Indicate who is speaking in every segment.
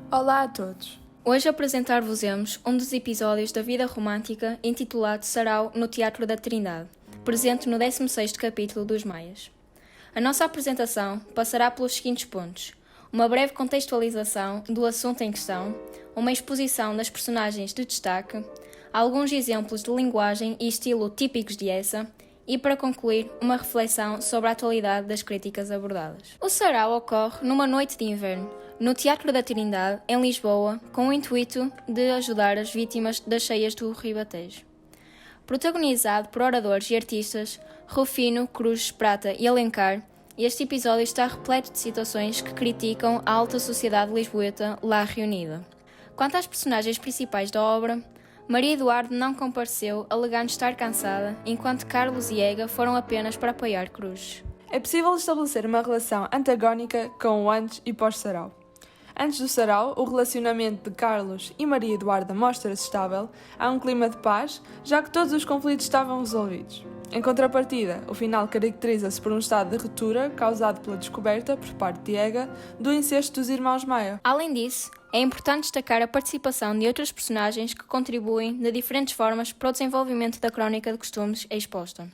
Speaker 1: Olá a todos!
Speaker 2: Hoje apresentar-vos-emos um dos episódios da vida romântica intitulado Sarau no Teatro da Trindade, presente no 16º capítulo dos Maias. A nossa apresentação passará pelos seguintes pontos: uma breve contextualização do assunto em questão, uma exposição das personagens de destaque, alguns exemplos de linguagem e estilo típicos de essa, e, para concluir, uma reflexão sobre a atualidade das críticas abordadas. O sarau ocorre numa noite de inverno, no Teatro da Trindade, em Lisboa, com o intuito de ajudar as vítimas das cheias do Ribatejo. Protagonizado por oradores e artistas, Rufino, Cruz, Prata e Alencar, este episódio está repleto de situações que criticam a alta sociedade lisboeta lá reunida. Quanto às personagens principais da obra, Maria Eduardo não compareceu, alegando estar cansada, enquanto Carlos e Ega foram apenas para apoiar Cruz.
Speaker 1: É possível estabelecer uma relação antagónica com o antes e pós-sarau. Antes do sarau, o relacionamento de Carlos e Maria Eduarda mostra-se estável, há um clima de paz, já que todos os conflitos estavam resolvidos. Em contrapartida, o final caracteriza-se por um estado de ruptura causado pela descoberta, por parte de Ega, do incesto dos irmãos Maia.
Speaker 2: Além disso, é importante destacar a participação de outros personagens que contribuem de diferentes formas para o desenvolvimento da crónica de costumes exposta.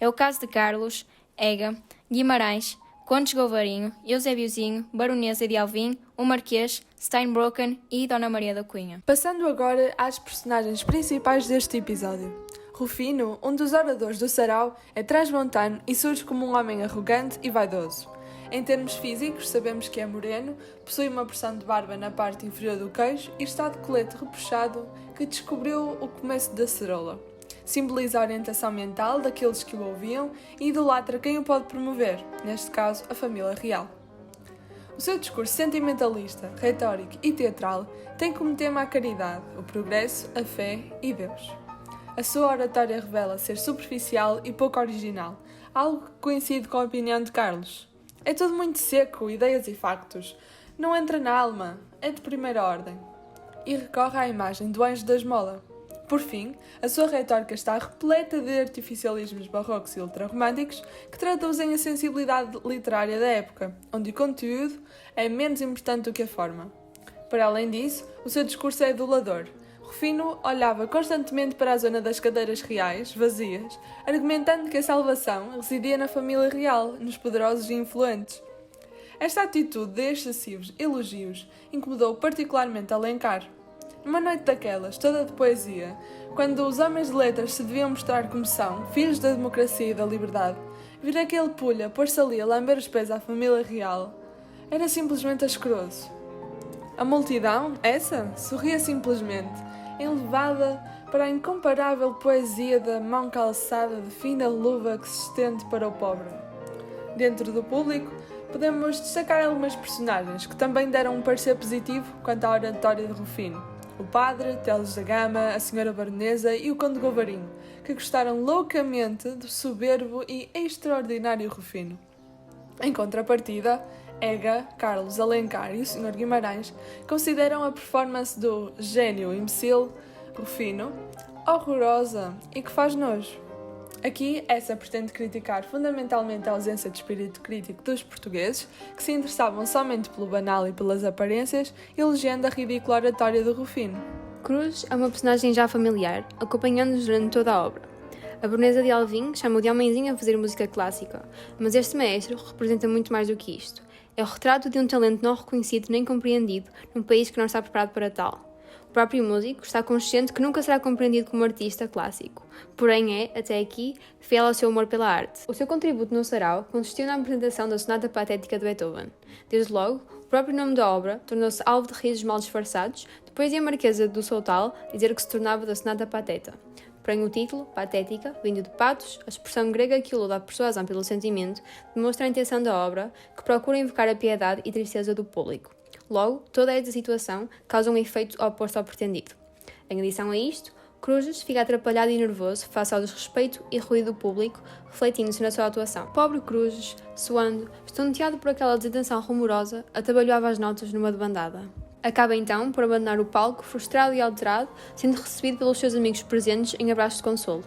Speaker 2: É o caso de Carlos, Ega, Guimarães, Condes Govarinho, Eusébiozinho, Baronesa de Alvim, o Marquês, Steinbrocken e Dona Maria da Cunha.
Speaker 1: Passando agora às personagens principais deste episódio. Rufino, um dos oradores do sarau, é transmontano e surge como um homem arrogante e vaidoso. Em termos físicos, sabemos que é moreno, possui uma porção de barba na parte inferior do queixo e está de colete repuxado que descobriu o começo da cerola. Simboliza a orientação mental daqueles que o ouviam e idolatra quem o pode promover, neste caso, a família real. O seu discurso sentimentalista, retórico e teatral tem como tema a caridade, o progresso, a fé e Deus. A sua oratória revela ser superficial e pouco original, algo que coincide com a opinião de Carlos. É tudo muito seco, ideias e factos. Não entra na alma, é de primeira ordem. E recorre à imagem do anjo da esmola. Por fim, a sua retórica está repleta de artificialismos barrocos e ultrarromânticos que traduzem a sensibilidade literária da época, onde o conteúdo é menos importante do que a forma. Para além disso, o seu discurso é adulador. Rufino olhava constantemente para a zona das cadeiras reais, vazias, argumentando que a salvação residia na família real, nos poderosos e influentes. Esta atitude de excessivos elogios incomodou particularmente Alencar. Numa noite daquelas, toda de poesia, quando os homens de letras se deviam mostrar como são, filhos da democracia e da liberdade, vir aquele pulha pôr-se ali a lamber os pés à família real, era simplesmente asqueroso. A multidão, essa, sorria simplesmente, elevada para a incomparável poesia da mão calçada de fina luva que se estende para o pobre. Dentro do público, podemos destacar algumas personagens que também deram um parecer positivo quanto à oratória de Rufino. O padre, Teles da Gama, a senhora baronesa e o conde Govarinho, que gostaram loucamente do soberbo e extraordinário Rufino. Em contrapartida, Ega, Carlos, Alencar e o Sr. Guimarães consideram a performance do gênio imbecil Rufino horrorosa e que faz nojo. Aqui, essa pretende criticar fundamentalmente a ausência de espírito crítico dos portugueses, que se interessavam somente pelo banal e pelas aparências, elogiando a ridícula oratória do Rufino.
Speaker 3: Cruz é uma personagem já familiar, acompanhando-nos durante toda a obra. A Baronesa de Alvim chama-o de homenzinho a fazer música clássica, mas este maestro representa muito mais do que isto. É o retrato de um talento não reconhecido nem compreendido num país que não está preparado para tal. O próprio músico está consciente que nunca será compreendido como artista clássico, porém é, até aqui, fiel ao seu amor pela arte. O seu contributo no sarau consistiu na apresentação da Sonata Patética de Beethoven. Desde logo, o próprio nome da obra tornou-se alvo de risos mal disfarçados, depois de a Marquesa do Soutal dizer que se tornava da Sonata Pateta. Porém, o título, patética, vindo de patos, a expressão grega que iluda a persuasão pelo sentimento, demonstra a intenção da obra, que procura invocar a piedade e tristeza do público. Logo, toda esta situação causa um efeito oposto ao pretendido. Em adição a isto, Cruzes fica atrapalhado e nervoso face ao desrespeito e ruído do público, refletindo-se na sua atuação. Pobre Cruzes, suando, estonteado por aquela desatenção rumorosa, atabalhoava as notas numa debandada. Acaba então por abandonar o palco, frustrado e alterado, sendo recebido pelos seus amigos presentes em abraços de consolo.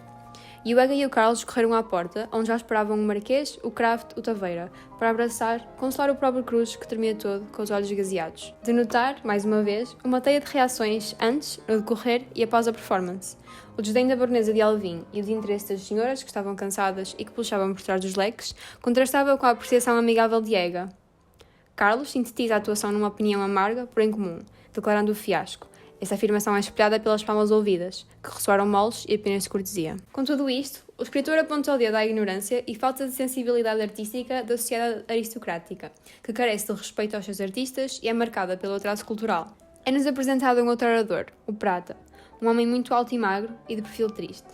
Speaker 3: e o Ega e o Carlos correram à porta, onde já esperavam o Marquês, o Kraft, o Taveira, para abraçar, consolar o próprio Cruz, que tremia todo, com os olhos gazeados. De notar, mais uma vez, uma teia de reações antes, no decorrer e após a performance. O desdém da baronesa de Alvim e o desinteresse das senhoras, que estavam cansadas e que puxavam por trás dos leques, contrastava com a apreciação amigável de Ega. Carlos sintetiza a atuação numa opinião amarga, porém comum, declarando o fiasco. Essa afirmação é espelhada pelas palmas ouvidas, que ressoaram moles e apenas de cortesia. Com tudo isto, o escritor aponta o dedo à ignorância e falta de sensibilidade artística da sociedade aristocrática, que carece de respeito aos seus artistas e é marcada pelo atraso cultural. É-nos apresentado um outro orador, o Prata, um homem muito alto e magro e de perfil triste.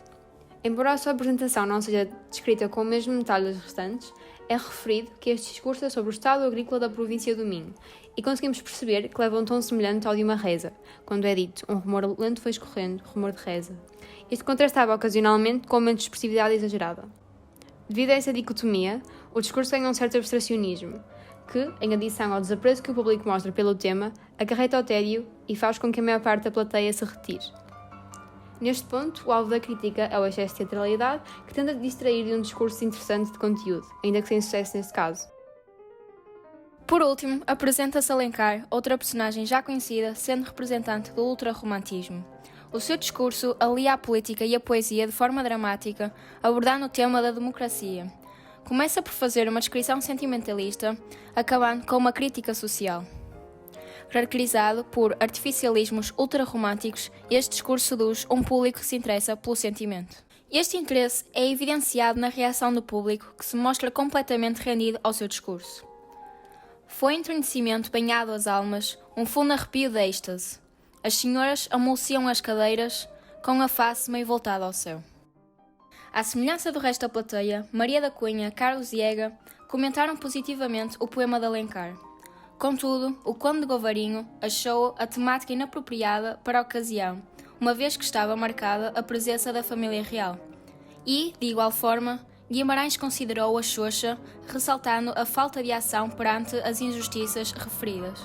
Speaker 3: Embora a sua apresentação não seja descrita com o mesmo detalhe das restantes, é referido que este discurso é sobre o estado agrícola da província do Minho, e conseguimos perceber que leva um tom semelhante ao de uma reza, quando é dito um rumor lento foi escorrendo, rumor de reza. Isto contrastava ocasionalmente com momentos de expressividade exagerada. Devido a essa dicotomia, o discurso ganha um certo abstracionismo, que, em adição ao desapreço que o público mostra pelo tema, acarreta ao tédio e faz com que a maior parte da plateia se retire. Neste ponto, o alvo da crítica é o excesso de teatralidade, que tenta distrair de um discurso interessante de conteúdo, ainda que sem sucesso neste caso.
Speaker 2: Por último, apresenta-se Alencar, outra personagem já conhecida, sendo representante do ultrarromantismo. O seu discurso alia a política e a poesia de forma dramática, abordando o tema da democracia. Começa por fazer uma descrição sentimentalista, acabando com uma crítica social. Caracterizado por artificialismos ultrarromânticos, este discurso seduz um público que se interessa pelo sentimento. Este interesse é evidenciado na reação do público, que se mostra completamente rendido ao seu discurso. Foi um entronecimento banhado às almas, um fundo arrepio de êxtase. As senhoras amoleciam as cadeiras, com a face meio voltada ao céu. À semelhança do resto da plateia, Maria da Cunha, Carlos e Ega comentaram positivamente o poema de Alencar. Contudo, o Conde de Govarinho achou a temática inapropriada para a ocasião, uma vez que estava marcada a presença da família real. E, de igual forma, Guimarães considerou a xoxa, ressaltando a falta de ação perante as injustiças referidas.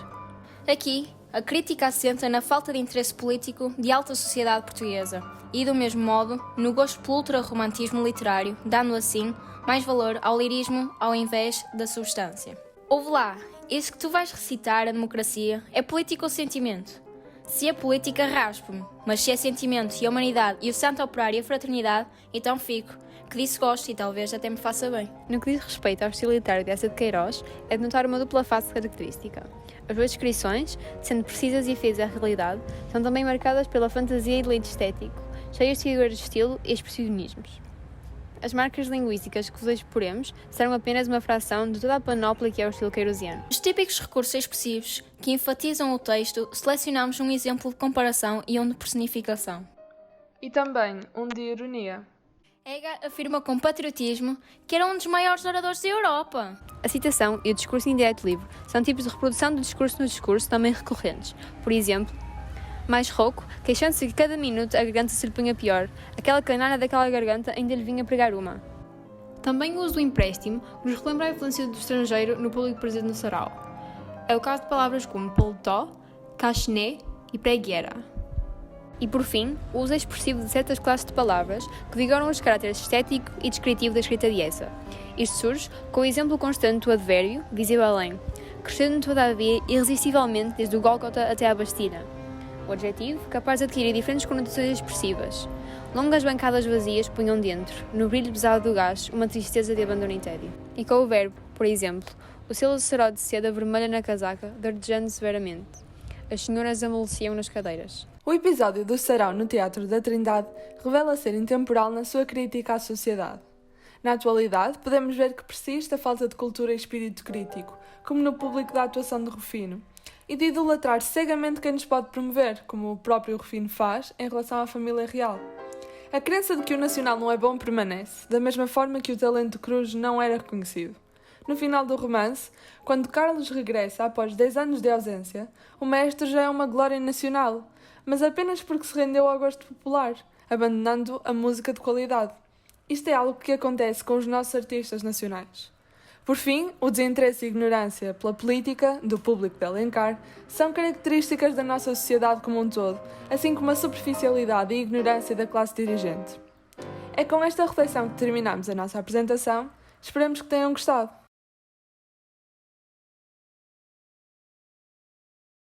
Speaker 2: Aqui, a crítica assenta na falta de interesse político de alta sociedade portuguesa e, do mesmo modo, no gosto pelo ultrarromantismo literário, dando assim mais valor ao lirismo ao invés da substância. Ouve lá, isso que tu vais recitar, a democracia, é política ou sentimento? Se é política, raspo-me, mas se é sentimento e a humanidade e o santo operário e a fraternidade, então fico, que disso gosto e talvez até me faça bem.
Speaker 3: No que diz respeito ao estilo literário dessa de Queiroz, é de notar uma dupla face característica. As duas descrições, sendo precisas e fiéis à realidade, são também marcadas pela fantasia e deleite estético, cheias de figuras de estilo e expressionismos. As marcas linguísticas que vos exporemos serão apenas uma fração de toda a panóplia que é o estilo queirosiano.
Speaker 2: Os típicos recursos expressivos que enfatizam o texto, selecionamos um exemplo de comparação e um de personificação.
Speaker 1: E também um de ironia.
Speaker 2: Ega afirma com patriotismo que era um dos maiores oradores da Europa.
Speaker 3: A citação e o discurso indireto livre são tipos de reprodução do discurso no discurso também recorrentes. Por exemplo, mais rouco, queixando-se que cada minuto a garganta se lhe punha pior, aquela canalha daquela garganta ainda lhe vinha pregar uma. Também o uso do empréstimo nos relembra a influência do estrangeiro no público presente no sarau. É o caso de palavras como paletó, cachené e preguiera. E por fim, o uso expressivo de certas classes de palavras que vigoram os caracteres estético e descritivo da escrita diessa. Isto surge com o exemplo constante do advérbio, visível além, crescendo todavia irresistivelmente desde o Gólgota até à Bastilha. O adjetivo, capaz de adquirir diferentes conotações expressivas. Longas bancadas vazias punham dentro, no brilho pesado do gás, uma tristeza de abandono e tédio. E com o verbo, por exemplo, o selo seró de seda vermelha na casaca, dardejando severamente. As senhoras amoleciam nas cadeiras.
Speaker 1: O episódio do Sarau no Teatro da Trindade revela ser intemporal na sua crítica à sociedade. Na atualidade, podemos ver que persiste a falta de cultura e espírito crítico, como no público da atuação de Rufino, e de idolatrar cegamente quem nos pode promover, como o próprio Rufino faz em relação à família real. A crença de que o nacional não é bom permanece, da mesma forma que o talento Cruz não era reconhecido. No final do romance, quando Carlos regressa após 10 anos de ausência, o mestre já é uma glória nacional, mas apenas porque se rendeu ao gosto popular, abandonando a música de qualidade. Isto é algo que acontece com os nossos artistas nacionais. Por fim, o desinteresse e ignorância pela política do público de Alencar são características da nossa sociedade como um todo, assim como a superficialidade e ignorância da classe dirigente. É com esta reflexão que terminamos a nossa apresentação. Esperamos que tenham gostado.